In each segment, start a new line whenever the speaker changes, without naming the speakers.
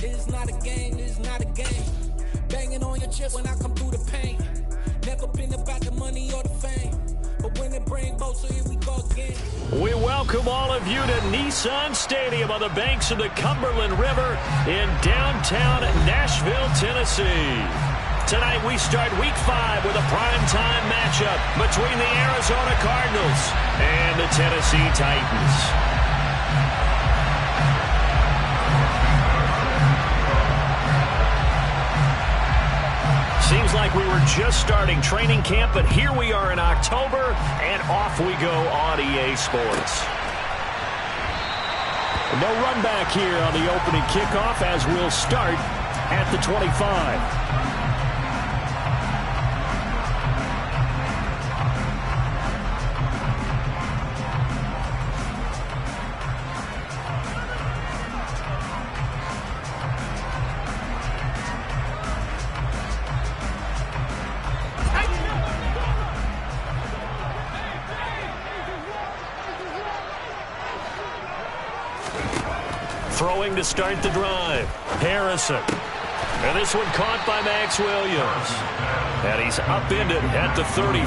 It's not a game, it's not a game. Banging on your chip when I come through the pain. Never been about the money or the fame. But when it bring both, so here we go again.
We welcome all of you to Nissan Stadium on the banks of the Cumberland River in downtown Nashville, Tennessee. Tonight we start Week 5 with a primetime matchup between the Arizona Cardinals and the Tennessee Titans. Seems like we were just starting training camp, but here we are in October, and off we go on EA Sports. No run back here on the opening kickoff as we'll start at the 25. Throwing to start the drive. Harrison. And this one caught by Max Williams. And he's upended at the 33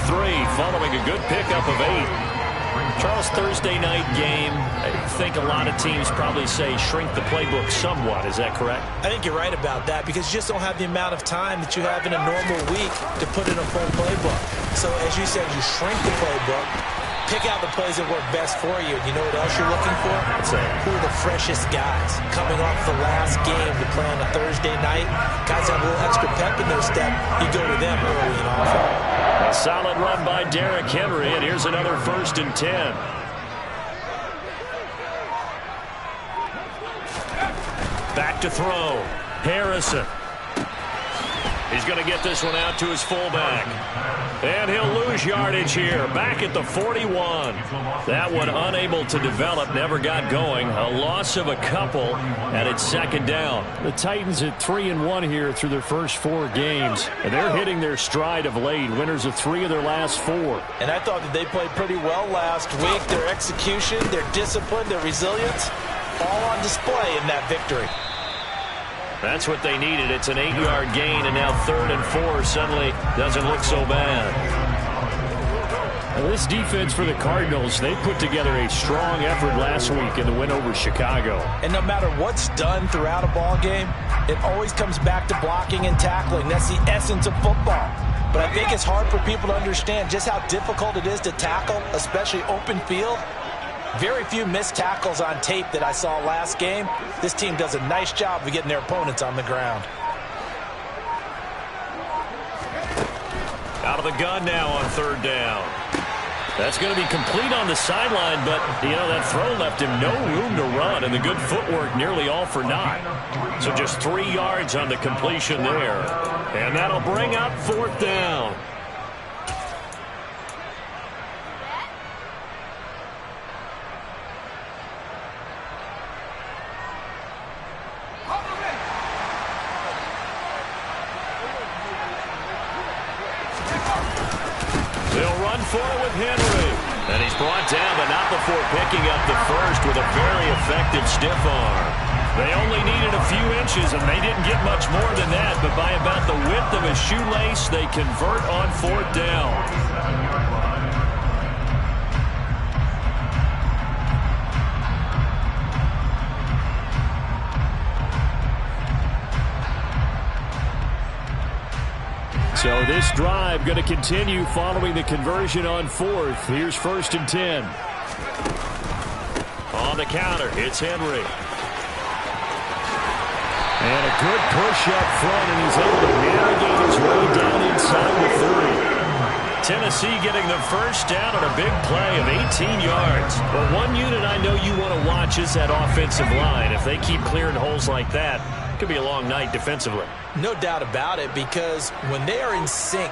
following a good pickup of 8. Charles, Thursday night game, I think a lot of teams probably say shrink the playbook somewhat. Is that correct?
I think you're right about that because you just don't have the amount of time that you have in a normal week to put in a full playbook. So as you said, you shrink the playbook. Pick out the plays that work best for you. You know what else you're looking for? Who are the freshest guys coming off the last game to play on a Thursday night? Guys have a little extra pep in their step. You go to them early and often.
A solid run by Derrick Henry, and here's another 1st and 10. Back to throw. Harrison. He's going to get this one out to his fullback. And he'll lose yardage here. Back at the 41. That one unable to develop, never got going. A loss of a couple, and it's 2nd down. The Titans at 3-1 here through their first 4 games. And they're hitting their stride of late. Winners of 3 of their last 4.
And I thought that they played pretty well last week. Their execution, their discipline, their resilience, all on display in that victory.
That's what they needed. It's an 8-yard gain, and now 3rd and 4 suddenly doesn't look so bad. Well, this defense for the Cardinals, they put together a strong effort last week in the win over Chicago.
And no matter what's done throughout a ball game, it always comes back to blocking and tackling. That's the essence of football. But I think it's hard for people to understand just how difficult it is to tackle, especially open field. Very few missed tackles on tape that I saw last game. This team does a nice job of getting their opponents on the ground.
Out of the gun now on 3rd down. That's going to be complete on the sideline, but, you know, that throw left him no room to run, and the good footwork nearly all for naught. So just 3 yards on the completion there. And that'll bring up 4th down. For it with Henry. And he's brought down, but not before picking up the first with a very effective stiff arm. They only needed a few inches, and they didn't get much more than that, but by about the width of his shoelace, they convert on 4th down. So this drive going to continue following the conversion on 4th. Here's 1st and 10. On the counter, it's Henry. And a good push up front, and he's able to navigate his way down inside the 30. Tennessee getting the first down on a big play of 18 yards. But one unit I know you want to watch is that offensive line. If they keep clearing holes like that, it could be a long night defensively.
No doubt about it, because when they are in sync,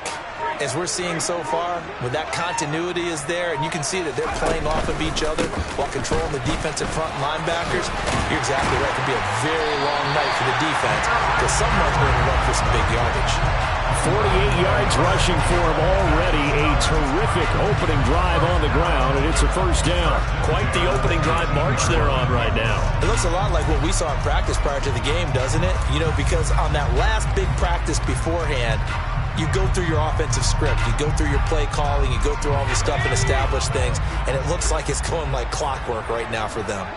as we're seeing so far, when that continuity is there, and you can see that they're playing off of each other while controlling the defensive front linebackers, you're exactly right. It could be a very long night for the defense because someone's going to run for some big yardage.
48 yards rushing for him already. A terrific opening drive on the ground, and it's a first down.
Quite the opening drive march they're on right now. It looks a lot like what we saw in practice prior to the game, doesn't it? You know, because on that last big practice beforehand, you go through your offensive script, you go through your play calling, you go through all the stuff and establish things, and it looks like it's going like clockwork right now for them.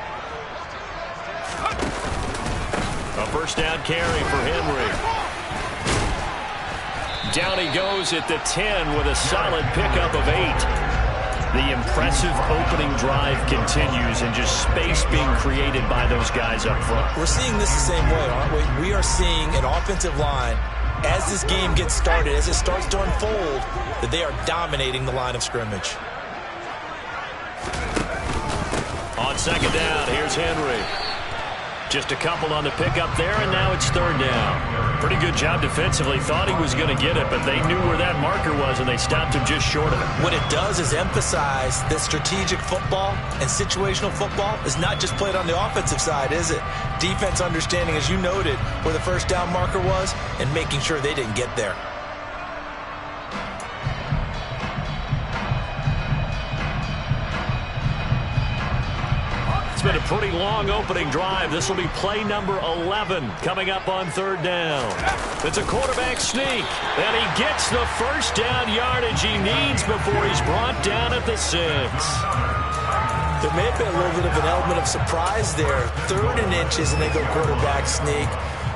A first down carry for Henry. Down he goes at the 10 with a solid pickup of 8. The impressive opening drive continues, and just space being created by those guys up front.
We're seeing this the same way, aren't we? We are seeing an offensive line, as this game gets started, as it starts to unfold, that they are dominating the line of scrimmage.
On second down, here's Henry. Just a couple on the pickup there, and now it's third down. Pretty good job defensively. Thought he was going to get it, but they knew where that marker was, and they stopped him just short of it.
What it does is emphasize that strategic football and situational football is not just played on the offensive side, is it? Defense understanding, as you noted, where the first down marker was and making sure they didn't get there.
It's been a pretty long opening drive. This will be play number 11 coming up on third down. It's a quarterback sneak, and he gets the first down yardage he needs before he's brought down at the 6.
There may have been a little bit of an element of surprise there. 3rd and inches, and they go quarterback sneak.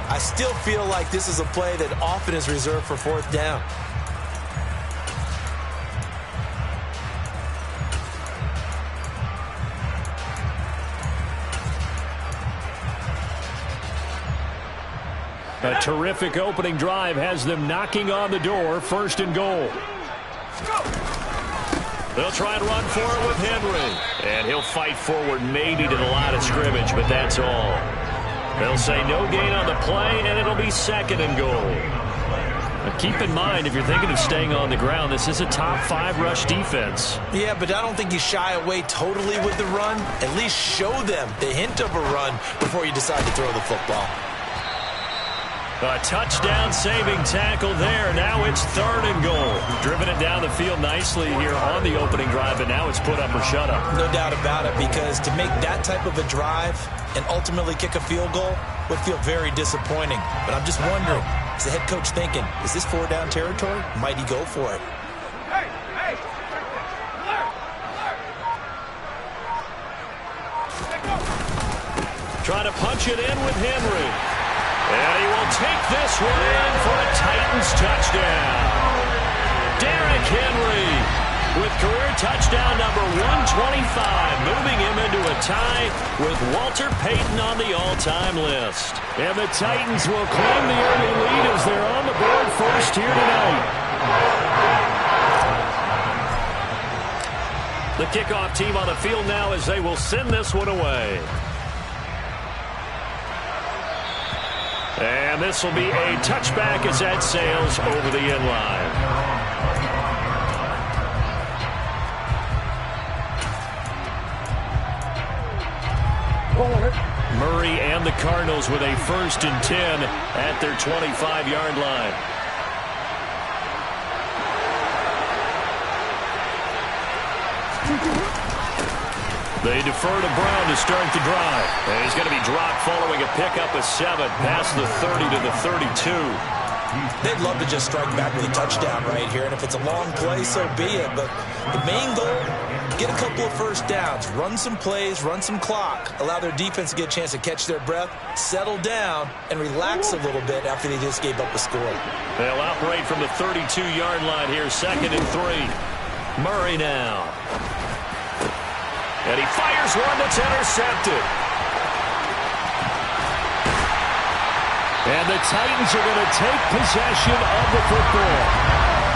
I still feel like this is a play that often is reserved for 4th down.
A terrific opening drive has them knocking on the door. 1st and goal. They'll try and run for it with Henry. And he'll fight forward maybe to the line of scrimmage, but that's all. They'll say no gain on the play, and it'll be 2nd and goal. Now keep in mind, if you're thinking of staying on the ground, this is a top 5 rush defense.
Yeah, but I don't think you shy away totally with the run. At least show them the hint of a run before you decide to throw the football.
A touchdown-saving tackle there. Now it's 3rd and goal. Driven it down the field nicely here on the opening drive, and now it's put up or shut up.
No doubt about it, because to make that type of a drive and ultimately kick a field goal would feel very disappointing. But I'm just wondering, is the head coach thinking, is this 4-down territory? Might he go for it?
Trying to punch it in with Henry. And he will take this one in for a Titans touchdown. Derrick Henry with career touchdown number 125, moving him into a tie with Walter Payton on the all-time list. And the Titans will claim the early lead as they're on the board first here tonight. The kickoff team on the field now as they will send this one away. And this will be a touchback as that sails over the end line. Murray and the Cardinals with a 1st and 10 at their 25-yard line. They defer to Brown to start the drive. And he's going to be dropped following a pickup of 7 past the 30 to the 32.
They'd love to just strike back with a touchdown right here. And if it's a long play, so be it. But the main goal, get a couple of first downs, run some plays, run some clock, allow their defense to get a chance to catch their breath, settle down, and relax a little bit after they just gave up a score.
They'll operate from the 32-yard line here, 2nd and 3. Murray now. And he fires one that's intercepted. And the Titans are going to take possession of the football.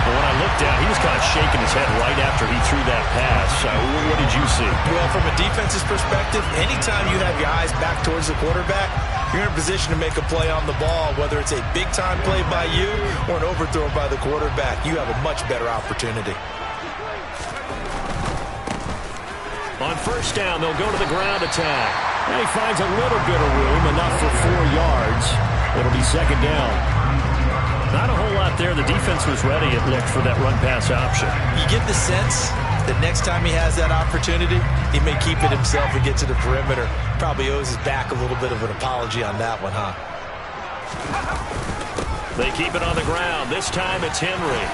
Well, when I looked down, he was kind of shaking his head right after he threw that pass. What did you see?
Well, from a defense's perspective, anytime you have your eyes back towards the quarterback, you're in a position to make a play on the ball, whether it's a big-time play by you or an overthrow by the quarterback. You have a much better opportunity.
On first down, they'll go to the ground attack. And he finds a little bit of room, enough for 4 yards. It'll be 2nd down. Not a whole lot there. The defense was ready, it looked, for that run-pass option.
You get the sense that next time he has that opportunity, he may keep it himself and get to the perimeter. Probably owes his back a little bit of an apology on that one, huh?
They keep it on the ground. This time it's Henry.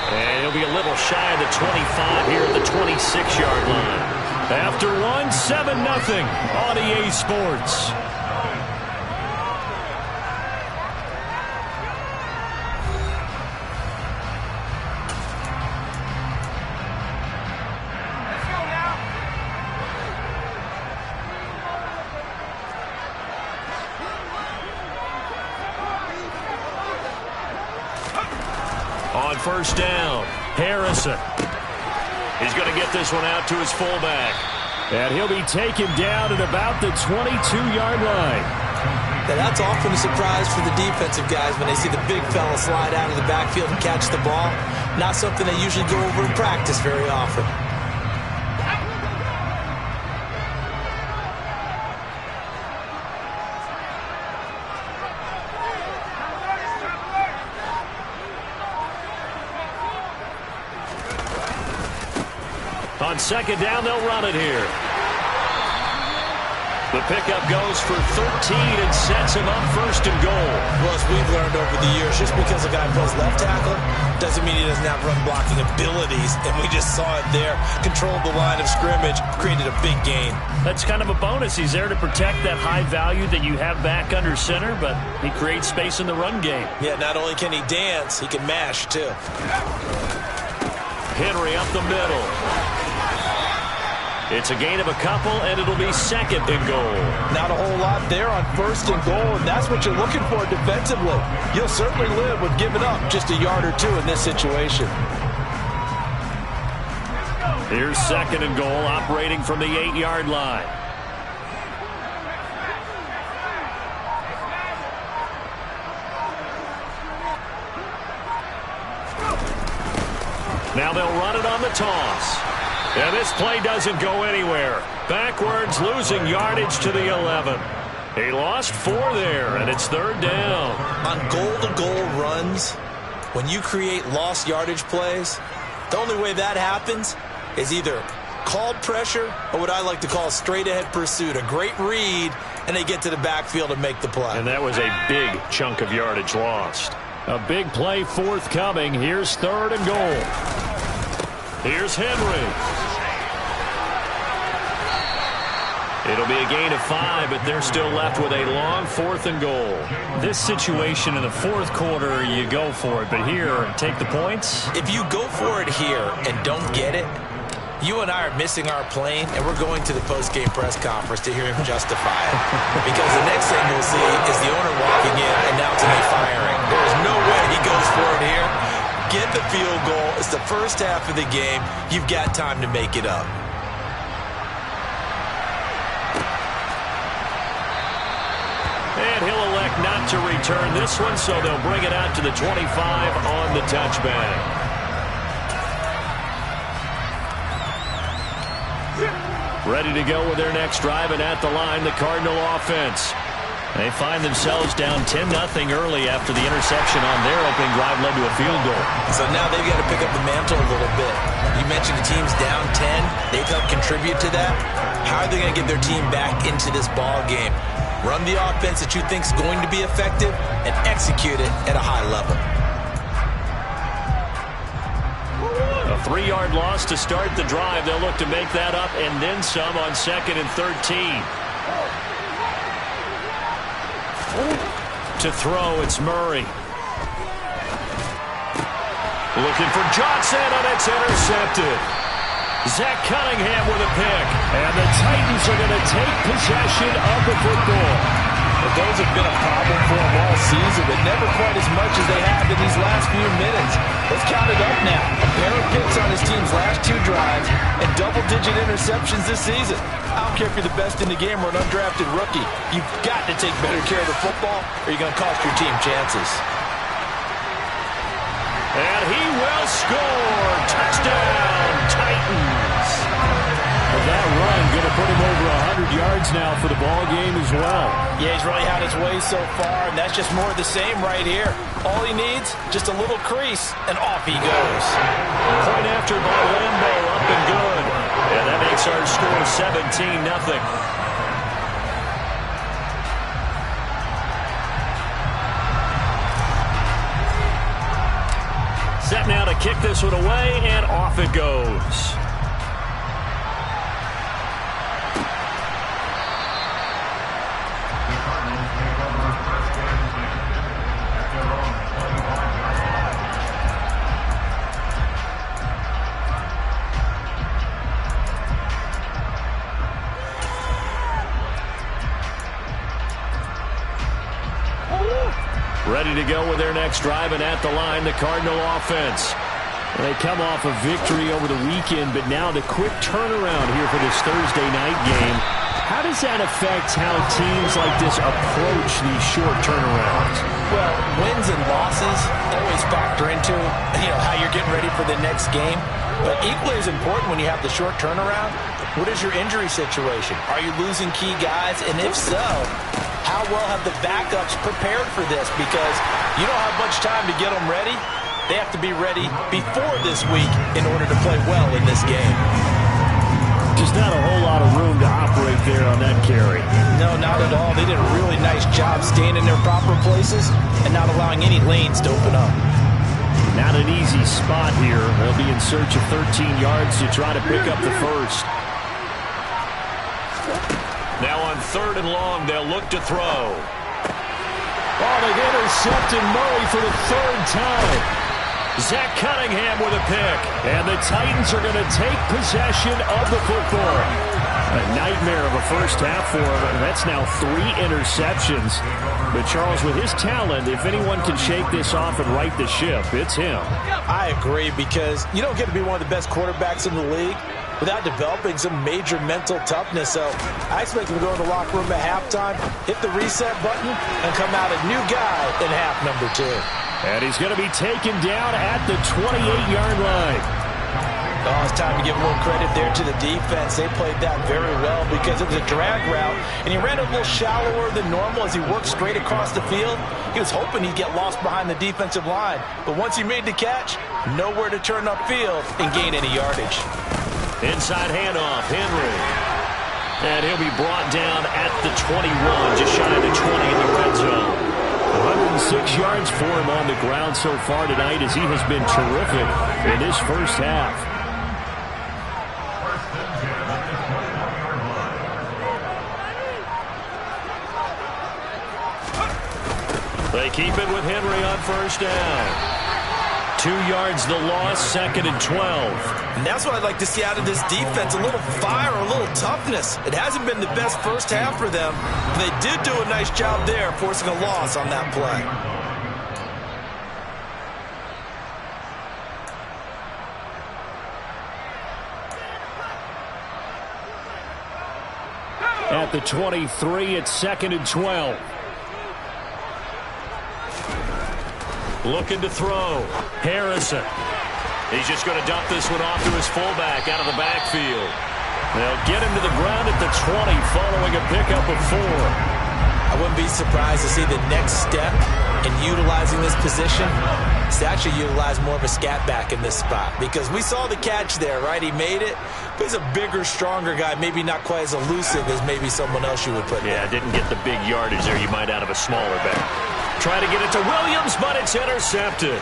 And he'll be a little shy of the 25 here at the 26-yard line. After one, 7-0 on EA Sports. On first down, Harrison. He's going to get this one out to his fullback. And he'll be taken down at about the 22-yard line.
Now that's often a surprise for the defensive guys when they see the big fella slide out of the backfield and catch the ball. Not something they usually go over in practice very often.
On second down, they'll run it here. The pickup goes for 13 and sets him up first and goal.
Well, as we've learned over the years, just because a guy plays left tackle doesn't mean he doesn't have run blocking abilities. And we just saw it there. Controlled the line of scrimmage, created a big gain.
That's kind of a bonus. He's there to protect that high value that you have back under center, but he creates space in the run game.
Yeah, not only can he dance, he can mash too.
Henry up the middle. It's a gain of a couple, and it'll be second and goal.
Not a whole lot there on first and goal, and that's what you're looking for defensively. You'll certainly live with giving up just a yard or two in this situation.
Here's second and goal, operating from the 8-yard line. Now they'll run it on the toss. And this play doesn't go anywhere. Backwards, losing yardage to the 11. He lost 4 there, and it's third down.
On goal-to-goal runs, when you create lost yardage plays, the only way that happens is either called pressure or what I like to call straight-ahead pursuit. A great read, and they get to the backfield and make the play.
And that was a big chunk of yardage lost. A big play forthcoming. Here's third and goal. Here's Henry. It'll be a gain of 5, but they're still left with a long 4th and goal. This situation in the fourth quarter, you go for it. But here, take the points.
If you go for it here and don't get it, you and I are missing our plane, and we're going to the post-game press conference to hear him justify it. Because the next thing we'll see is the owner walking in, announcing a firing. There's no way he goes for it here. Get the field goal. It's the first half of the game. You've got time to make it up.
And he'll elect not to return this one, so they'll bring it out to the 25 on the touchback. Ready to go with their next drive, and at the line, the Cardinal offense. They find themselves down 10-0 early after the interception on their opening drive led to a field goal.
So now they've got to pick up the mantle a little bit. You mentioned the team's down 10. They've helped contribute to that. How are they going to get their team back into this ball game? Run the offense that you think is going to be effective and execute it at a high level.
A 3-yard loss to start the drive. They'll look to make that up and then some on 2nd and 13. To throw, it's Murray. Looking for Johnson, and it's intercepted. Zach Cunningham with a pick. And the Titans are going to take possession of the football.
But those have been a problem for them all season, but never quite as much as they have in these last few minutes. Let's count it up now. A pair of picks on his team's last 2 drives and double-digit interceptions this season. I don't care if you're the best in the game or an undrafted rookie. You've got to take better care of the football or you're going to cost your team chances.
And he will score. Touchdown, Titans. that run going to put him over 100 yards now for the ball game as well.
Yeah, he's really had his way so far, and that's just more of the same right here. All he needs, just a little crease, and off he goes.
Point after by Lambo, up and good. And that makes our score 17-0. Set now to kick this one away, and off it goes. Ready to go with their next drive, and at the line, the Cardinal offense. They come off a victory over the weekend, but now the quick turnaround here for this Thursday night game. How does that affect how teams like this approach these short turnarounds?
Well, wins and losses always factor into, how you're getting ready for the next game. But equally as important when you have the short turnaround, what is your injury situation? Are you losing key guys? And if so, how well have the backups prepared for this? Because you don't have much time to get them ready. They have to be ready before this week in order to play well in this game.
Just not a whole lot of room to operate there on that carry.
No, not at all. They did a really nice job staying in their proper places and not allowing any lanes to open up.
Not an easy spot here. They'll be in search of 13 yards to try to pick up the first. Now on 3rd and long, they'll look to throw. Oh, they've intercepted Murray for the 3rd time. Zach Cunningham with a pick. And the Titans are going to take possession of the football. A nightmare of a first half for him. That's now 3 interceptions. But Charles, with his talent, if anyone can shake this off and right the ship, it's him.
I agree, because you don't get to be one of the best quarterbacks in the league without developing some major mental toughness. So I expect him to go in the locker room at halftime, hit the reset button, and come out a new guy in half number 2.
And he's going to be taken down at the 28-yard line.
Oh, it's time to give a little credit there to the defense. They played that very well because it was a drag route, and he ran a little shallower than normal as he worked straight across the field. He was hoping he'd get lost behind the defensive line, but once he made the catch, nowhere to turn upfield and gain any yardage.
Inside handoff, Henry. And he'll be brought down at the 21, just shy of the 20 in the red zone. 106 yards for him on the ground so far tonight, as he has been terrific in this first half. They keep it with Henry on 1st down. 2 yards the loss, 2nd and 12.
And that's what I'd like to see out of this defense, a little fire, a little toughness. It hasn't been the best first half for them, but they did do a nice job there, forcing a loss on that play.
At the 23, it's 2nd and 12. Looking to throw. Harrison. He's just going to dump this one off to his fullback out of the backfield. They'll get him to the ground at the 20 following a pickup of 4.
I wouldn't be surprised to see the next step in utilizing this position is to actually utilize more of a scat back in this spot, because we saw the catch there, right? He made it, but he's a bigger, stronger guy, maybe not quite as elusive as maybe someone else you would put there.
Yeah, didn't get the big yardage there you might out of a smaller back. Try to get it to Williams, but it's intercepted.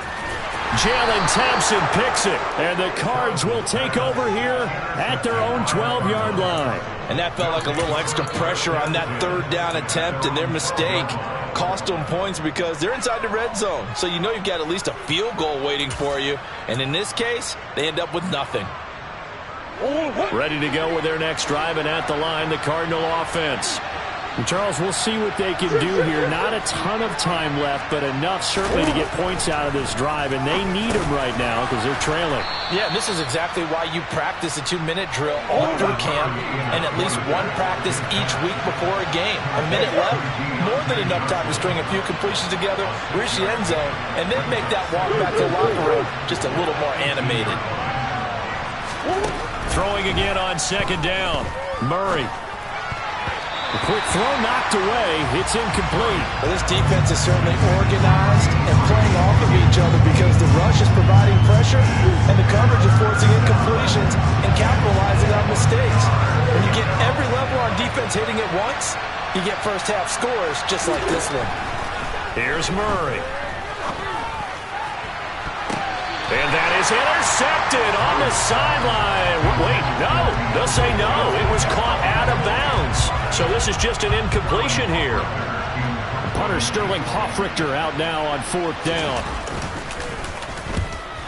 Jalen Thompson picks it, and the Cards will take over here at their own 12-yard line.
And that felt like a little extra pressure on that 3rd down attempt, and their mistake cost them points because they're inside the red zone. So you know you've got at least a field goal waiting for you. And in this case, they end up with nothing.
Ready to go with their next drive, and at the line, the Cardinal offense. And Charles, we'll see what they can do here. Not a ton of time left, but enough certainly to get points out of this drive, and they need them right now because they're trailing.
Yeah, this is exactly why you practice a 2-minute drill all through camp and at least one practice each week before a game. A minute left, more than enough time to string a few completions together, reach the end zone, and then make that walk back to the locker room just a little more animated.
Throwing again on second down. Murray.
A quick throw knocked away. It's incomplete.
Well, this defense is certainly organized and playing off of each other because the rush is providing pressure and the coverage is forcing incompletions and capitalizing on mistakes. When you get every level on defense hitting at once, you get first half scores just like this one.
Here's Murray. And that is intercepted on the sideline. Wait, no. They'll say no. It was caught out of bounds. So this is just an incompletion here.
Punter Sterling Hoffrichter out now on 4th down.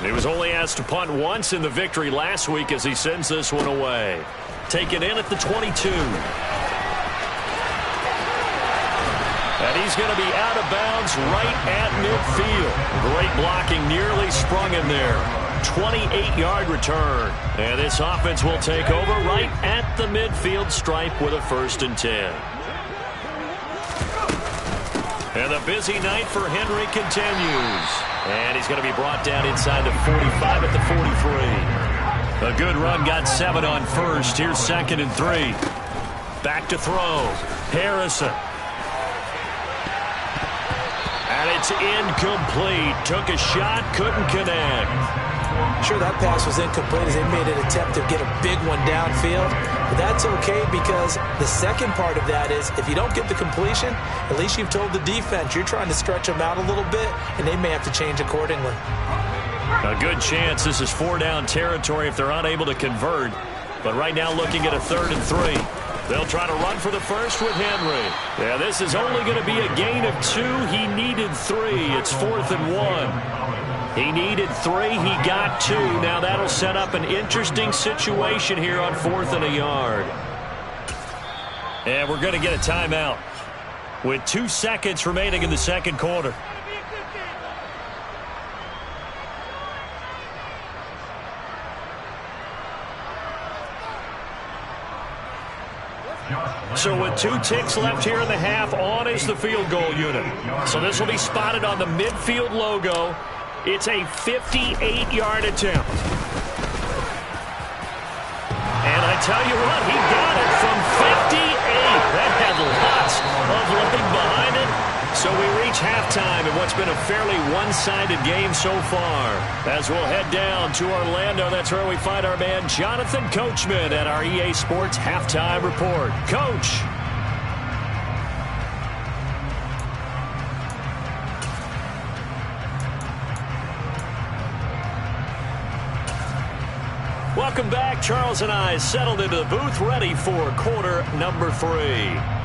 He was only asked to punt once in the victory last week as he sends this one away. Taken in at the 22. And he's going to be out of bounds right at midfield. Great blocking, nearly sprung him there. 28-yard return. And this offense will take over right at the midfield stripe with a 1st and 10. And the busy night for Henry continues. And he's going to be brought down inside the 45 at the 43. A good run, got 7 on 1st. Here's 2nd and 3. Back to throw. Harrison. And it's incomplete. Took a shot, couldn't connect.
Sure, that pass was incomplete as they made an attempt to get a big one downfield. But that's okay because the second part of that is if you don't get the completion, at least you've told the defense you're trying to stretch them out a little bit, and they may have to change accordingly.
A good chance this is 4-down territory if they're unable to convert. But right now looking at a 3rd and 3. They'll try to run for the first with Henry. Yeah, this is only going to be a gain of 2. He needed 3. It's 4th and 1. He needed 3. He got 2. Now that'll set up an interesting situation here on 4th and a yard. And we're going to get a timeout with 2 seconds remaining in the second quarter. So with 2 ticks left here in the half, on is the field goal unit. So this will be spotted on the midfield logo. It's a 58-yard attempt. And I tell you what, he got it from 58. That had lots of leg behind it. So we reach halftime in what's been a fairly one-sided game so far. As we'll head down to Orlando, that's where we find our man Jonathan Coachman at our EA Sports Halftime Report. Coach. Welcome back. Charles and I settled into the booth ready for quarter number 3.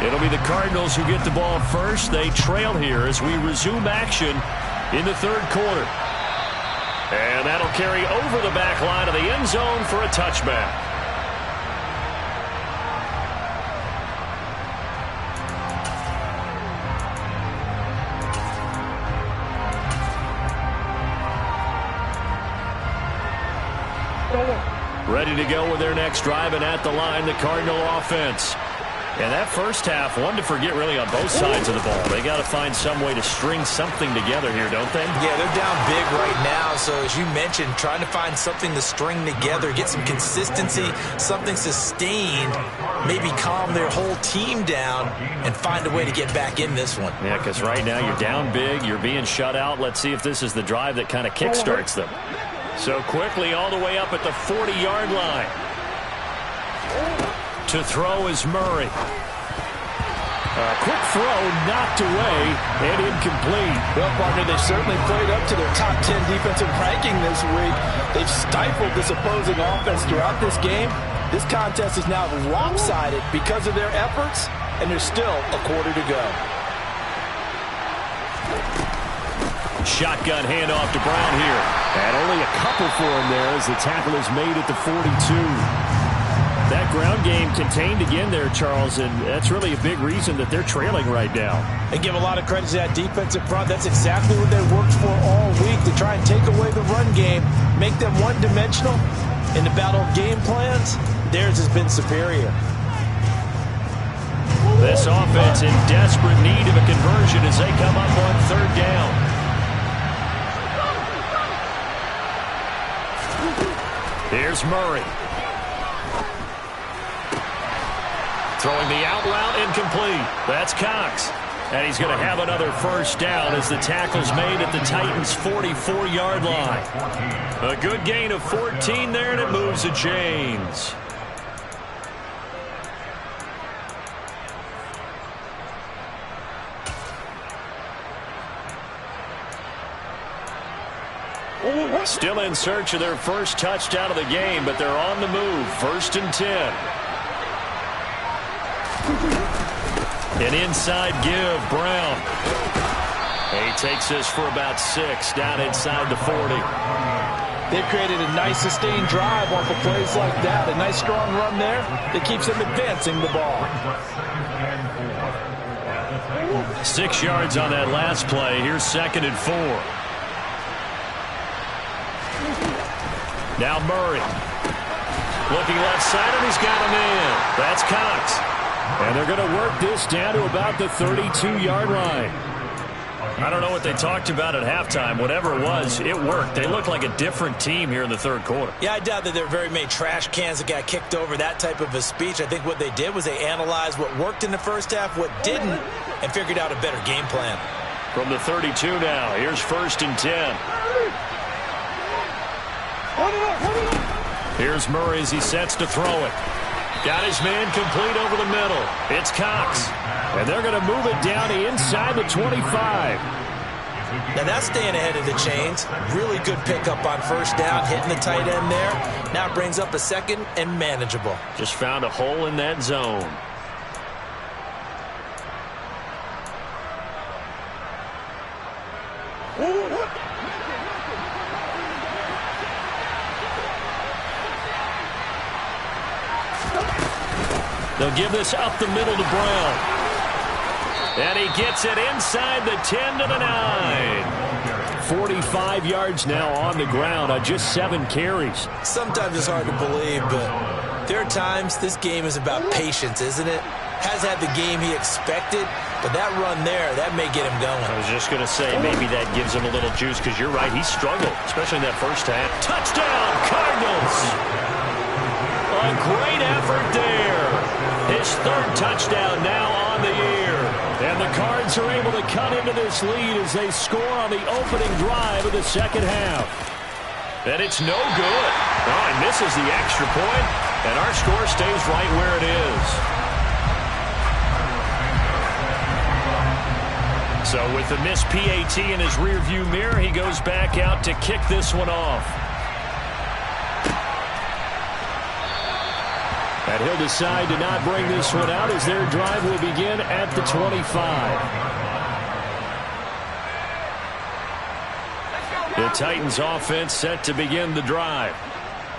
It'll be the Cardinals who get the ball first. They trail here as we resume action in the 3rd quarter. And that'll carry over the back line of the end zone for a touchback. Ready to go with their next drive, and at the line, the Cardinal offense. And that first half, one to forget really on both sides of the ball. They got to find some way to string something together here, don't they?
Yeah, they're down big right now. So as you mentioned, trying to find something to string together, get some consistency, something sustained, maybe calm their whole team down and find a way to get back in this one.
Yeah, because right now you're down big, you're being shut out. Let's see if this is the drive that kind of kickstarts them. So quickly all the way up at the 40-yard line. To throw is Murray.
A quick throw knocked away and incomplete.
Well, partner, they certainly played up to their top 10 defensive ranking this week. They've stifled this opposing offense throughout this game. This contest is now lopsided because of their efforts, and there's still a quarter to go.
Shotgun handoff to Brown here.
And only a couple for him there as the tackle is made at the 42. That ground game contained again there, Charles, and that's really a big reason that they're trailing right now.
And give a lot of credit to that defensive front. That's exactly what they worked for all week, to try and take away the run game, make them one-dimensional. In the battle of game plans, theirs has been superior.
This offense in desperate need of a conversion as they come up on third down. Here's Murray. Throwing the out route incomplete. That's Cox. And he's going to have another first down as the tackle's made at the Titans' 44-yard line. A good gain of 14 there, and it moves the chains. Still in search of their first touchdown of the game, but they're on the move. 1st and 10. An inside give, Brown. He takes this for about 6 down inside the 40.
They've created a nice sustained drive off of plays like that. A nice strong run there that keeps them advancing the ball.
6 yards on that last play. Here's 2nd and 4. Now Murray. Looking left side, and he's got him in. That's Cox.
And they're going to work this down to about the 32-yard line.
I don't know what they talked about at halftime. Whatever it was, it worked. They look like a different team here in the third quarter.
Yeah, I doubt that there are very many trash cans that got kicked over, that type of a speech. I think what they did was they analyzed what worked in the first half, what didn't, and figured out a better game plan.
From the 32 now, here's 1st and 10. Here's Murray as he sets to throw it. Got his man complete over the middle. It's Cox.
And they're going to move it down to inside the 25.
Now that's staying ahead of the chains. Really good pickup on first down, hitting the tight end there. Now it brings up a 2nd and manageable.
Just found a hole in that zone. They'll give this up the middle to Brown. And he gets it inside the 10 to the 9.
45 yards now on the ground on just 7 carries.
Sometimes it's hard to believe, but there are times this game is about patience, isn't it? Has had the game he expected, but that run there, that may get him going.
I was just going to say, maybe that gives him a little juice, because you're right, he struggled, especially in that first half. Touchdown, Cardinals! A great effort there. His 3rd touchdown now on the year.
And the Cards are able to cut into this lead as they score on the opening drive of the second half.
And it's no good. Oh, he misses the extra point, and our score stays right where it is. So with the missed PAT in his rearview mirror, he goes back out to kick this one off.
And he'll decide to not bring this one out as their drive will begin at the 25.
The Titans offense set to begin the drive.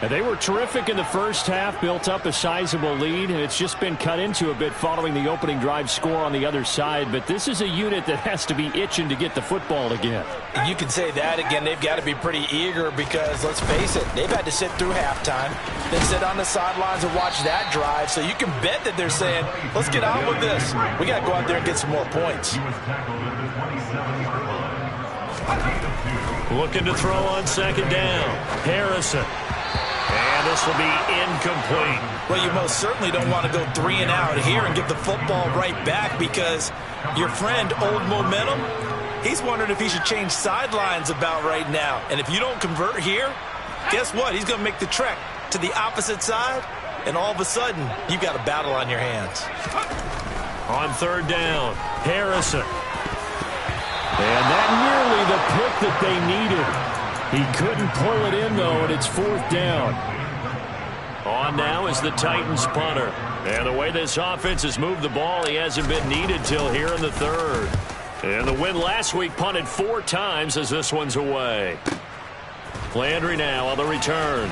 And they were terrific in the first half, built up a sizable lead, and it's just been cut into a bit following the opening drive score on the other side. But this is a unit that has to be itching to get the football again.
You can say that again. They've got to be pretty eager because, let's face it, they've had to sit through halftime, then sit on the sidelines and watch that drive. So you can bet that they're saying, let's get on with this. We got to go out there and get some more points.
Looking to throw on 2nd down. Harrison. And this will be incomplete.
Well, you most certainly don't want to go 3 and out here and get the football right back, because your friend, Old Momentum, he's wondering if he should change sidelines about right now. And if you don't convert here, guess what? He's going to make the trek to the opposite side, and all of a sudden, you've got a battle on your hands.
On 3rd down, Harrison.
And that nearly the pick that they needed. He couldn't pull it in, though, and it's 4th down.
On now is the Titans punter. And the way this offense has moved the ball, he hasn't been needed till here in the 3rd. And the win last week punted 4 times as this one's away. Landry now on the return.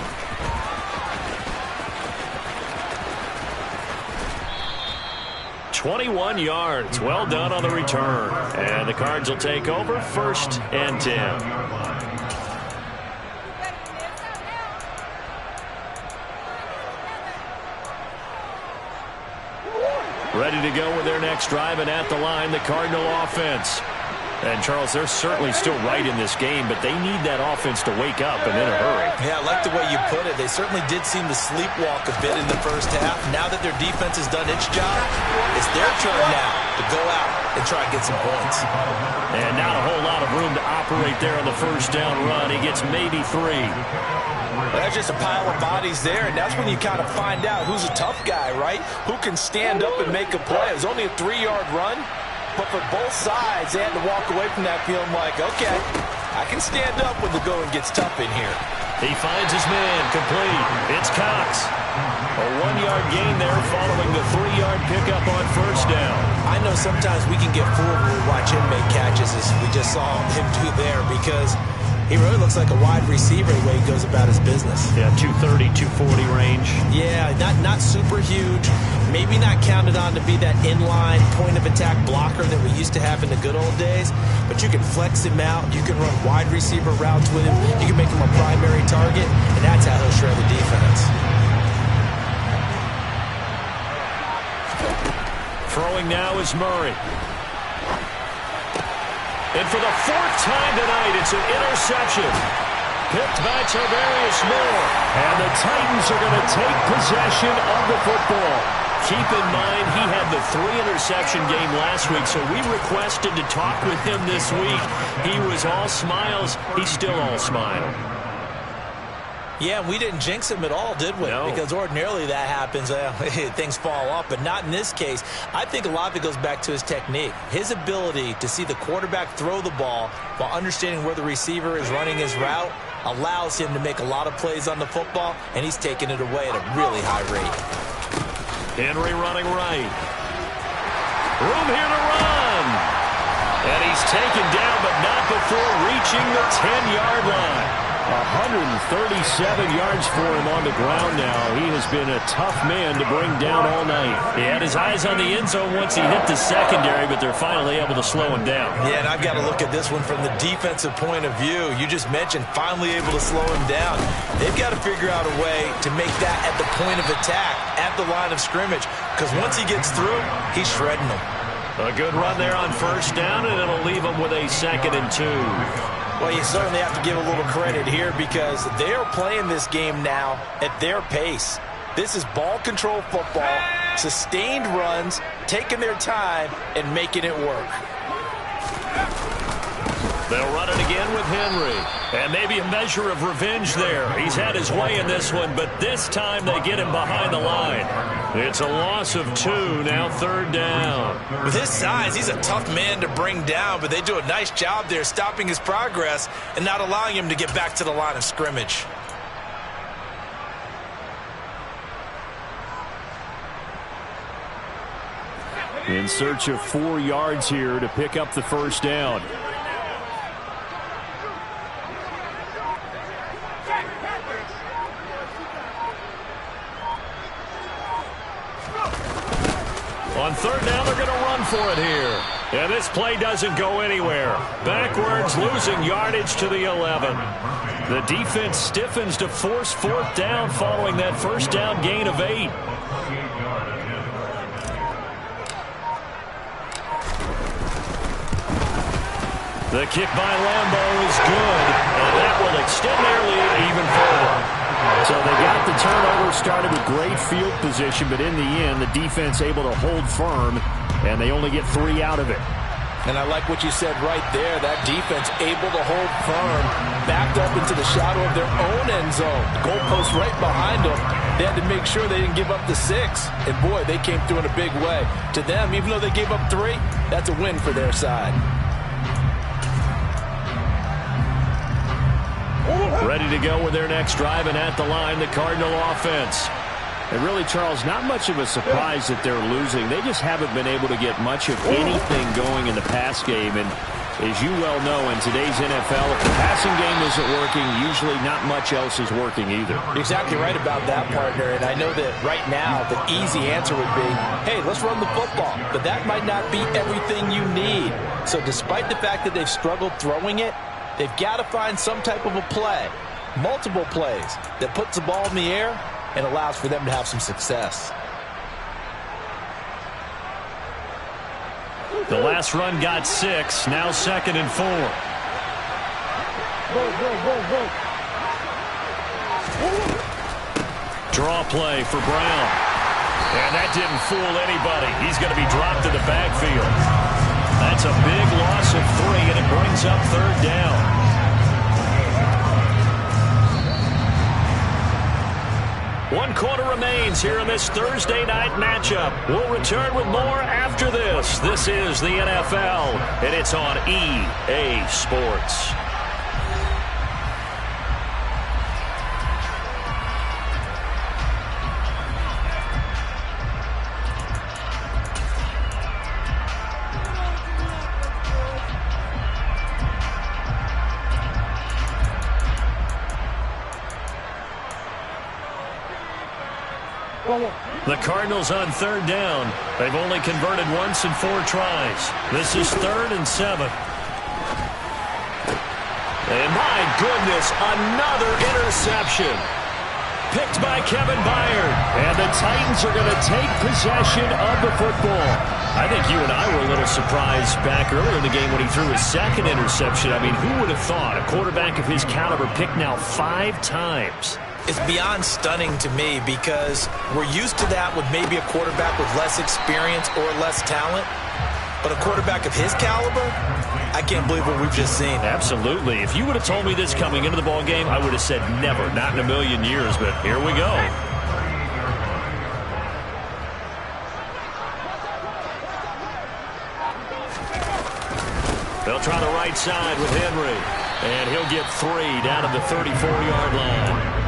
21 yards. Well done on the return. And the Cards will take over 1st and 10. Ready to go with their next drive, and at the line, the Cardinal offense. And, Charles, they're certainly still right in this game, but they need that offense to wake up and in a hurry.
Yeah, I like the way you put it. They certainly did seem to sleepwalk a bit in the first half. Now that their defense has done its job, it's their turn now to go out and try and get some points.
And not a whole lot of room to operate there on the first down run. He gets maybe 3.
Well, that's just a pile of bodies there, and that's when you kind of find out who's a tough guy, right? Who can stand up and make a play. It was only a 3-yard run. But for both sides, they had to walk away from that feeling like, okay, I can stand up when the going gets tough in here.
He finds his man, complete. It's Cox. A 1-yard gain there following the 3-yard pickup on first down.
I know sometimes we can get fooled when we watch him make catches, as we just saw him do there, because he really looks like a wide receiver the way he goes about his business.
Yeah, 230, 240 range.
Yeah, not super huge. Maybe not counted on to be that inline point-of-attack blocker that we used to have in the good old days. But you can flex him out. You can run wide receiver routes with him. You can make him a primary target, and that's how he'll shred the defense.
Throwing now is Murray. And for the 4th time tonight, it's an interception. Picked by Tarvarius Moore. And the Titans are going to take possession of the football. Keep in mind, he had the 3-interception game last week, so we requested to talk with him this week. He was all smiles. He's still all smile.
Yeah, we didn't jinx him at all, did we?
No.
Because ordinarily that happens, things fall off, but not in this case. I think a lot of it goes back to his technique. His ability to see the quarterback throw the ball while understanding where the receiver is running his route allows him to make a lot of plays on the football, and he's taking it away at a really high rate.
Henry running right. Room here to run. And he's taken down, but not before reaching the 10-yard line. 137 yards for him on the ground now. He has been a tough man to bring down all night. He had his eyes on the end zone once he hit the secondary, but they're finally able to slow him down.
Yeah, and I've got to look at this one from the defensive point of view. You just mentioned finally able to slow him down. They've got to figure out a way to make that at the point of attack, at the line of scrimmage, because once he gets through, he's shredding them.
A good run there on first down, and it'll leave him with a 2nd and 2.
Well, you certainly have to give a little credit here because they are playing this game now at their pace. This is ball control football, sustained runs, taking their time, and making it work.
They'll run it again with Henry. And maybe a measure of revenge there. He's had his way in this one, but this time they get him behind the line. It's a loss of 2, now 3rd down.
With his size, he's a tough man to bring down, but they do a nice job there stopping his progress and not allowing him to get back to the line of scrimmage.
In search of 4 yards here to pick up the first down.
On 3rd down, they're going to run for it here. And this play doesn't go anywhere. Backwards, losing yardage to the 11. The defense stiffens to force 4th down following that first down gain of 8. The kick by Lambo is good, and that will extend their lead even further.
So they got the turnover, started with great field position, but in the end, the defense able to hold firm, and they only get 3 out of it.
And I like what you said right there. That defense able to hold firm, backed up into the shadow of their own end zone. The goalpost right behind them. They had to make sure they didn't give up the 6. And, boy, they came through in a big way. To them, even though they gave up 3, that's a win for their side.
Ready to go with their next drive, and at the line, the Cardinal offense.
And really, Charles, not much of a surprise that they're losing. They just haven't been able to get much of anything going in the pass game. And As you well know, in today's NFL, if the passing game isn't working, usually not much else is working either.
You're exactly right about that, partner. And I know that right now the easy answer would be, hey, let's run the football. But that might not be everything you need. So despite the fact that they've struggled throwing it, they've got to find some type of a play, multiple plays, that puts the ball in the air and allows for them to have some success.
The last run got 6. Now 2nd and 4. Draw play for Brown. And that didn't fool anybody. He's going to be dropped to the backfield. That's a big loss of 3, and it brings up 3rd down. One quarter remains here in this Thursday night matchup. We'll return with more after this. This is the NFL, and it's on EA Sports. The Cardinals on 3rd down. They've only converted once in 4 tries. This is 3rd and 7. And my goodness, another interception. Picked by Kevin Byard. And the Titans are going to take possession of the football. I think you and I were a little surprised back earlier in the game when he threw his 2nd interception. I mean, who would have thought a quarterback of his caliber picked now 5 times?
It's beyond stunning to me because we're used to that with maybe a quarterback with less experience or less talent. But a quarterback of his caliber, I can't believe what we've just seen.
Absolutely. If you would have told me this coming into the ball game, I would have said never, not in a million years. But here we go. They'll try the right side with Henry. And he'll get 3 down at the 34-yard line.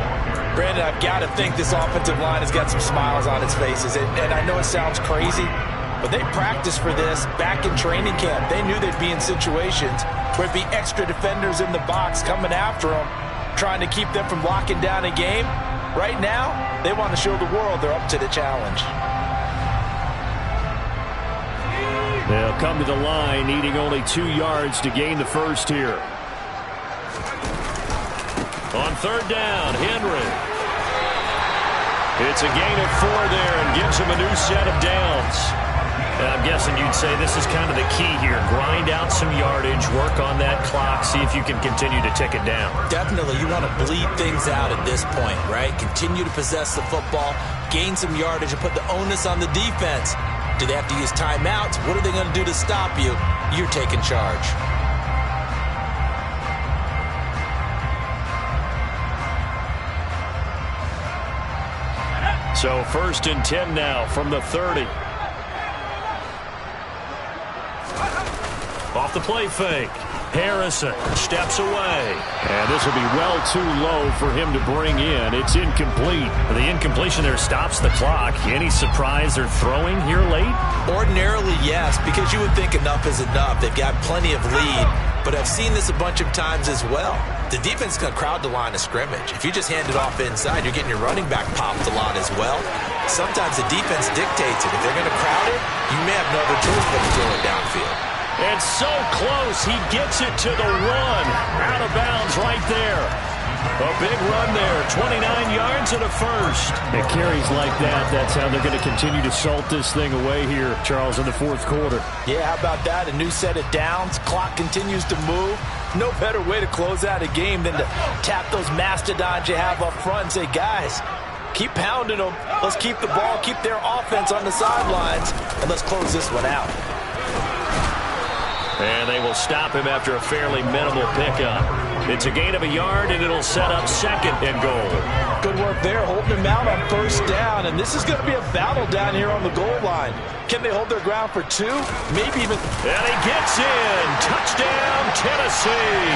Brandon, I've got to think this offensive line has got some smiles on its faces. And I know it sounds crazy, but they practiced for this back in training camp. They knew they'd be in situations where it'd be extra defenders in the box coming after them, trying to keep them from locking down a game. Right now, they want to show the world they're up to the challenge.
They'll come to the line, needing only 2 yards to gain the first here.
On 3rd down, Henry. It's a gain of 4 there and gives him a new set of downs. And I'm guessing you'd say this is kind of the key here. Grind out some yardage, work on that clock, see if you can continue to tick it down.
Definitely, you want to bleed things out at this point, right? Continue to possess the football, gain some yardage, and put the onus on the defense. Do they have to use timeouts? What are they going to do to stop you? You're taking charge.
So 1st and 10 now from the 30. Off the play fake. Harrison steps away.
And this will be well too low for him to bring in. It's incomplete.
The incompletion there stops the clock. Any surprise they're throwing here late?
Ordinarily, yes, because you would think enough is enough. They've got plenty of lead, but I've seen this a bunch of times as well. The defense is going to crowd the line of scrimmage. If you just hand it off inside, you're getting your running back popped a lot as well. Sometimes the defense dictates it. If they're going to crowd it, you may have no other choice but to throw it downfield.
And so close, he gets it to the 1. Out of bounds right there. A big run there, 29 yards and a first.
It carries like that. That's how they're going to continue to salt this thing away here, Charles, in the 4th quarter.
Yeah, how about that? A new set of downs. Clock continues to move. No better way to close out a game than to tap those mastodons you have up front and say, guys, keep pounding them. Let's keep the ball, keep their offense on the sidelines, and let's close this one out.
And they will stop him after a fairly minimal pickup. It's a gain of a yard, and it'll set up 2nd and goal.
Good work there, holding him out on 1st down, and this is going to be a battle down here on the goal line. Can they hold their ground for 2? Maybe even...
And he gets in. Touchdown, Tennessee.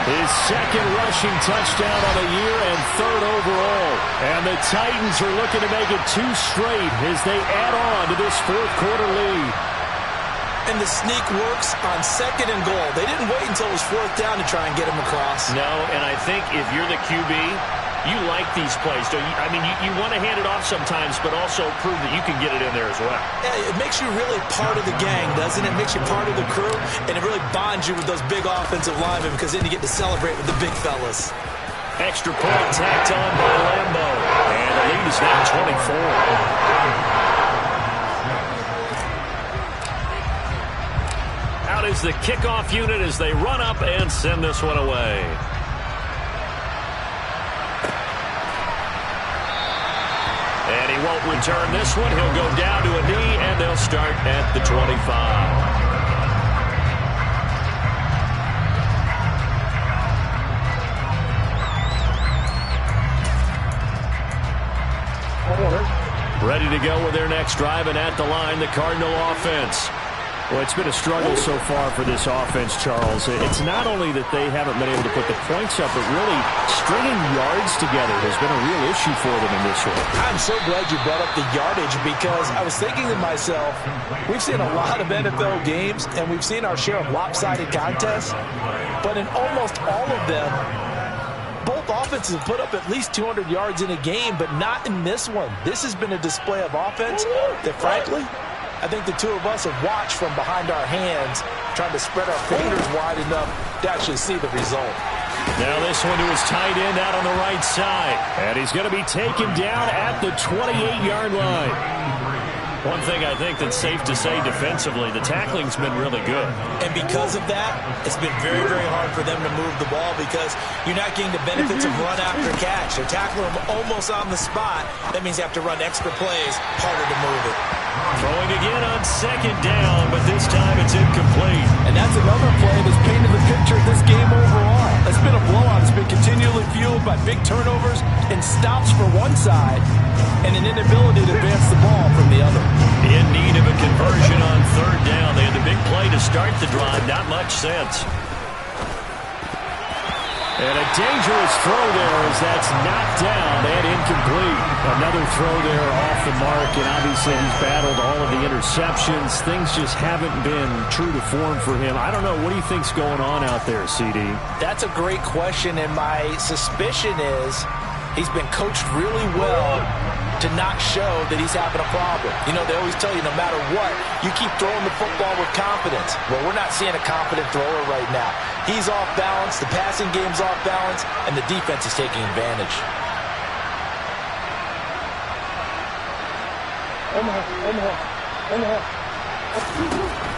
His 2nd rushing touchdown on the year and 3rd overall. And the Titans are looking to make it 2 straight as they add on to this 4th quarter lead.
And the sneak works on 2nd and goal. They didn't wait until it was 4th down to try and get him across.
No, and I think if you're the QB, you like these plays. Don't you? I mean, you want to hand it off sometimes, but also prove that you can get it in there as well.
Yeah, it makes you really part of the gang, doesn't it? It makes you part of the crew, and it really bonds you with those big offensive linemen because then you get to celebrate with the big fellas.
Extra point tacked on by Lambo. And the lead is now 24. Out is the kickoff unit as they run up and send this one away. And he won't return this one. He'll go down to a knee, and they'll start at the 25. Ready to go with their next drive, and at the line, the Cardinal offense.
Well, it's been a struggle so far for this offense, Charles. It's not only that they haven't been able to put the points up, but really stringing yards together has been a real issue for them in this one.
I'm so glad you brought up the yardage because I was thinking to myself, we've seen a lot of NFL games, and we've seen our share of lopsided contests, but in almost all of them, both offenses have put up at least 200 yards in a game, but not in this one. This has been a display of offense that, frankly, I think the two of us have watched from behind our hands, trying to spread our fingers wide enough to actually see the result.
Now this one to his tight end out on the right side.
And he's going to be taken down at the 28-yard line.
One thing I think that's safe to say defensively, the tackling's been really good.
And because of that, it's been very, very hard for them to move the ball because you're not getting the benefits of run after catch. They're tackling them almost on the spot. That means you have to run extra plays, harder to move it.
Throwing again on 2nd down, but this time it's incomplete.
And that's another play that's painted the picture of this game overall. It's been a blowout. It's been continually fueled by big turnovers and stops for one side and an inability to advance the ball from the other.
In need of a conversion on 3rd down. They had the big play to start the drive. Not much sense.
And a dangerous throw there as that's knocked down and incomplete. Another throw there off the mark, and obviously he's battled all of the interceptions. Things just haven't been true to form for him. I don't know. What do you think's going on out there, CD?
That's a great question, and my suspicion is he's been coached really well to not show that he's having a problem. You know, they always tell you no matter what, you keep throwing the football with confidence. Well, we're not seeing a confident thrower right now. He's off balance, the passing game's off balance, and the defense is taking advantage.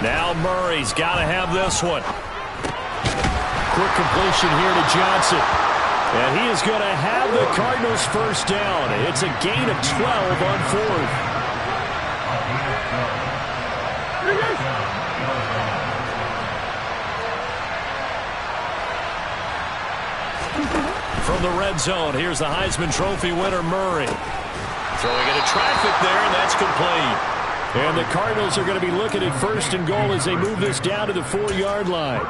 Now Murray's got to have this one.
Quick completion here to Johnson. And he is going to have the Cardinals first down. It's a gain of 12 on 4th.
From the red zone, here's the Heisman Trophy winner, Murray. Throwing into traffic there, and that's complete.
And the Cardinals are going to be looking at 1st and goal as they move this down to the 4-yard line.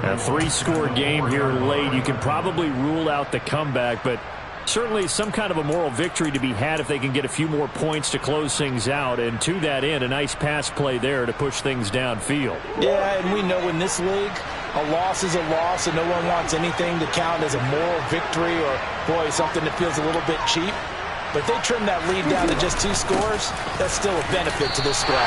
A 3-score game here late. You can probably rule out the comeback, but certainly some kind of a moral victory to be had if they can get a few more points to close things out. And to that end, a nice pass play there to push things downfield.
Yeah, and we know in this league, a loss is a loss, and no one wants anything to count as a moral victory or, boy, something that feels a little bit cheap. But if they trim that lead down to just 2 scores, that's still a benefit to this squad.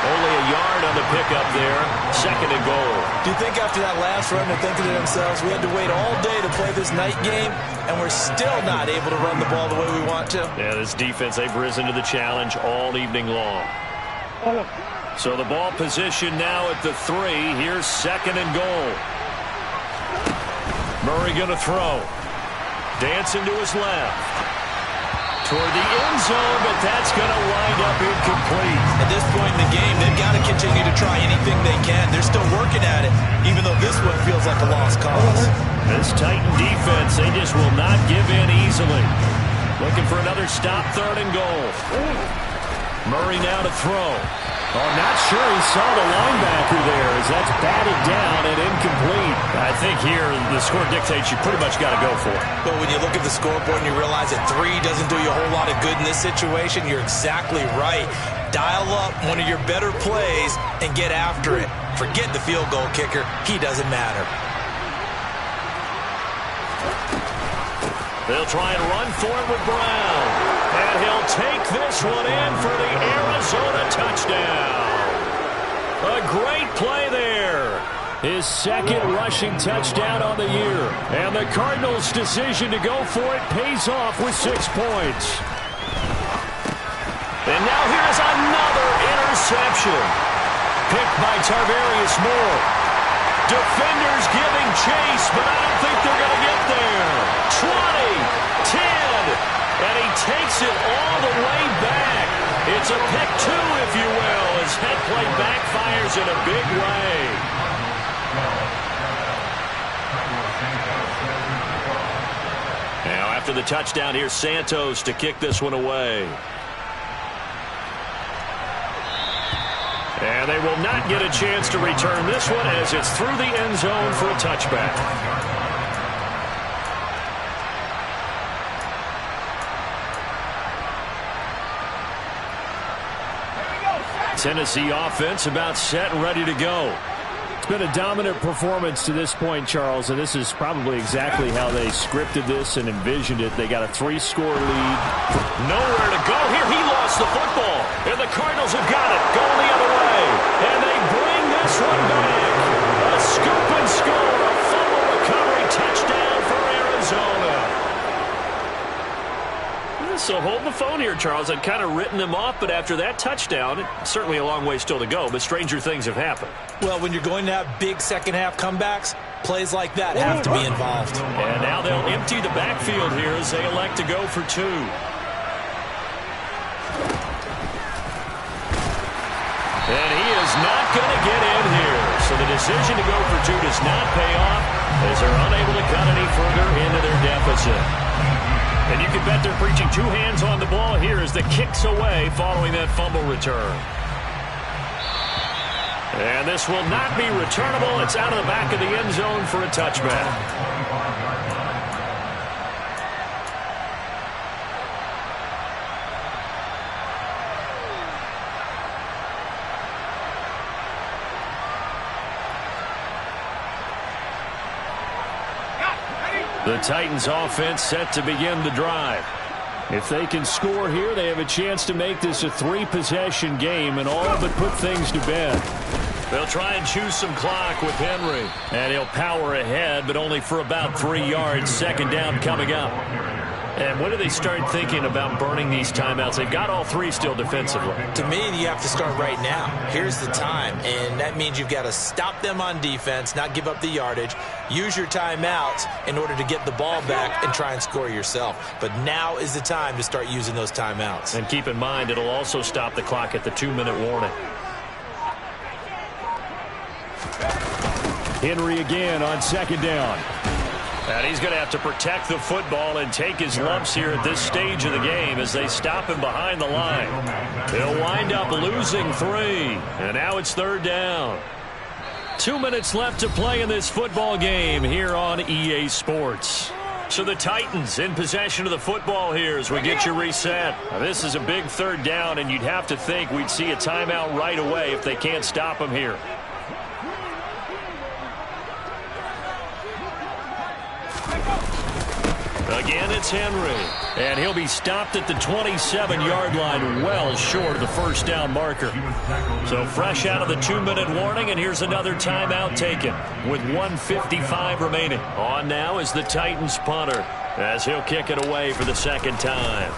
Only a yard on the pickup there. 2nd and goal.
Do you think after that last run they're thinking to themselves, we had to wait all day to play this night game, and we're still not able to run the ball the way we want to?
Yeah, this defense, they've risen to the challenge all evening long. So the ball position now at the 3. Here's 2nd and goal. Murray going to throw. Dancing to his left. Toward the end zone, but that's going to wind up incomplete.
At this point in the game, they've got to continue to try anything they can. They're still working at it, even though this one feels like a lost cause.
This Titan defense, they just will not give in easily. Looking for another stop, 3rd and goal. Murray now to throw.
Oh, not sure he saw the linebacker there as that's batted down and incomplete.
I
think here the score dictates you pretty much got to go for it.
But when you look at the scoreboard and you realize that 3 doesn't do you a whole lot of good in this situation, you're exactly right. Dial up one of your better plays and get after it. Forget the field goal kicker. He doesn't matter.
They'll try and run for it with Brown. And he'll take this one in for the Arizona touchdown. A great play there.
His second rushing touchdown on the year. And the Cardinals' decision to go for it pays off with 6 points.
And now here's another interception. Picked by Tarvarius Moore. Defenders giving chase, but I don't think they're going to get there. 20, 10, and he takes it all the way back. It's a pick 2, if you will, as head play backfires in a big way. Now after the touchdown, here's Santos to kick this one away. And they will not get a chance to return this one as it's through the end zone for a touchback. Tennessee offense about set and ready to go.
It's been a dominant performance to this point, Charles, and this is probably exactly how they scripted this and envisioned it. They got a 3-score lead.
Nowhere to go here. He lost the football, and the Cardinals have got it going the other way. And they bring this one back. A scoop and score, a fumble recovery touchdown for Arizona. So hold the phone here, Charles. I'd kind of written them off, but after that touchdown, certainly a long way still to go, but stranger things have happened.
Well, when you're going to have big second-half comebacks, plays like that have to be involved.
And now they'll empty the backfield here as they elect to go for 2. And he is not going to get in here. So the decision to go for 2 does not pay off as they're unable to cut any further into their deficit. And you can bet they're preaching 2 hands on the ball here as the kick's away following that fumble return. And this will not be returnable. It's out of the back of the end zone for a touchback. The Titans offense set to begin the drive.
If they can score here, they have a chance to make this a 3-possession game and all but put things to bed.
They'll try and choose some clock with Henry. And he'll power ahead, but only for about 3 yards. Second down coming up. And when do they start thinking about burning these timeouts? They've got all 3 still defensively.
To me, you have to start right now. Here's the time, and that means you've got to stop them on defense, not give up the yardage, use your timeouts in order to get the ball back and try and score yourself. But now is the time to start using those timeouts.
And keep in mind, it'll also stop the clock at the 2-minute warning.
Henry again on second down.
And he's going to have to protect the football and take his lumps here at this stage of the game as they stop him behind the line. They'll wind up losing 3. And now it's 3rd down. 2 minutes left to play in this football game here on EA Sports. So the Titans in possession of the football here as we get you reset. Now this is a big 3rd down, and you'd have to think we'd see a timeout right away if they can't stop him here. Again, it's Henry. And he'll be stopped at the 27-yard line, well short of the first down marker. So fresh out of the 2-minute warning, and here's another timeout taken with 1:55 remaining. On now is the Titans punter as he'll kick it away for the second time.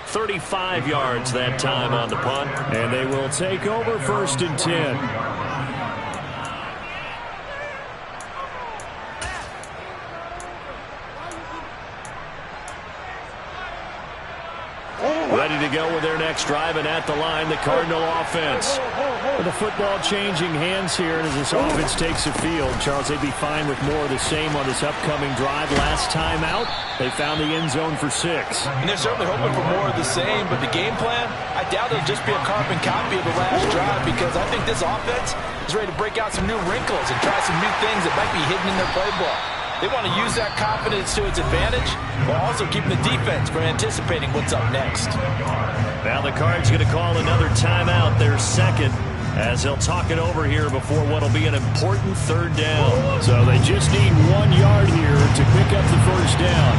.35 yards that time on the punt.
And they will take over 1st and 10.
Ready to go with their next drive, and at the line, the Cardinal offense.
With the football changing hands here, and as this offense takes the field, Charles, they'd be fine with more of the same on this upcoming drive. Last time out, they found the end zone for 6.
And they're certainly hoping for more of the same, but the game plan, I doubt it'll just be a carbon copy of the last drive, because I think this offense is ready to break out some new wrinkles and try some new things that might be hidden in their playbook. They want to use that confidence to its advantage, while also keeping the defense from anticipating what's up next.
Now the Cards going to call another timeout, their second, as they'll talk it over here before what will be an important third down.
So they just need 1 yard here to pick up the first down.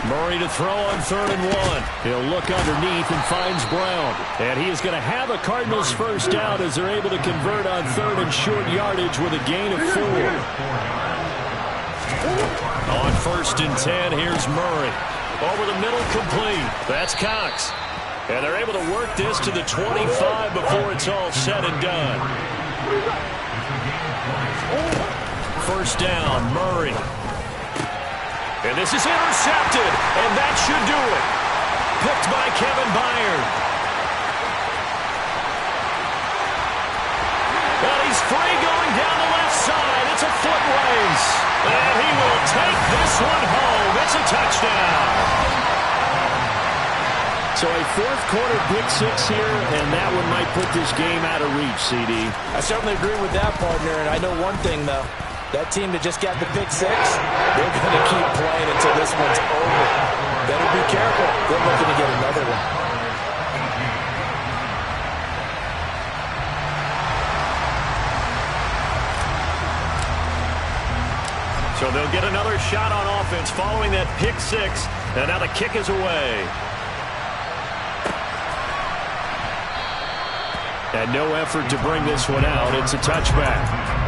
Murray to throw on 3rd and 1.
He'll look underneath and finds Brown. And he is going to have a Cardinals first down as they're able to convert on 3rd and short yardage with a gain of 4.
On 1st and 10, here's Murray. Over the middle, complete. That's Cox. And they're able to work this to the 25 before it's all said and done. First down, Murray. And this is intercepted, and that should do it. Picked by Kevin Byard. And he's free going down the left side. It's a foot race. And he will take this one home. It's a touchdown.
So a fourth-quarter pick 6 here, and that one might put this game out of reach, CD.
I certainly agree with that, partner, and I know one thing, though. That team that just got the pick 6, they're going to keep playing until this one's over. Better be careful. They're looking to get another one.
So they'll get another shot on offense following that pick 6, and now the kick is away.
And no effort to bring this one out. It's a touchback.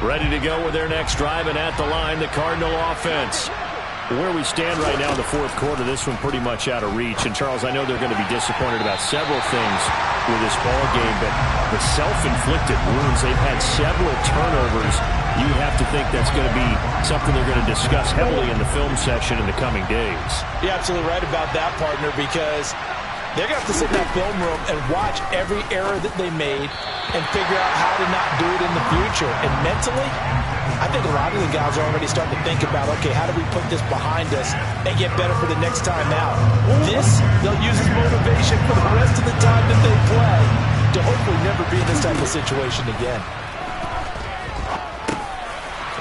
Ready to go with their next drive, and at the line, the Cardinal offense.
Where we stand right now in the fourth quarter, this one pretty much out of reach. And, Charles, I know they're going to be disappointed about several things with this ball game, but the self-inflicted wounds, they've had several turnovers. You have to think that's going to be something they're going to discuss heavily in the film session in the coming days.
You're absolutely right about that, partner, because they're going to have to sit in that film room and watch every error that they made and figure out how to not do it in the future. And mentally, I think a lot of the guys are already starting to think about, okay, how do we put this behind us and get better for the next time out? This, they'll use as motivation for the rest of the time that they play to hopefully never be in this type of situation again.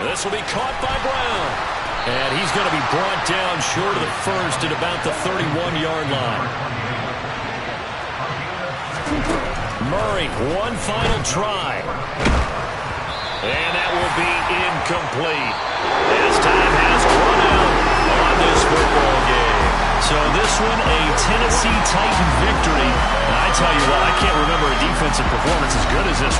This will be caught by Brown. And he's going to be brought down short of the first at about the 31-yard line. Murray, one final try. And that will be incomplete. As time has run out on this football game. So this one, a Tennessee Titan victory. And I tell you what, I can't remember a defensive performance as good as this one.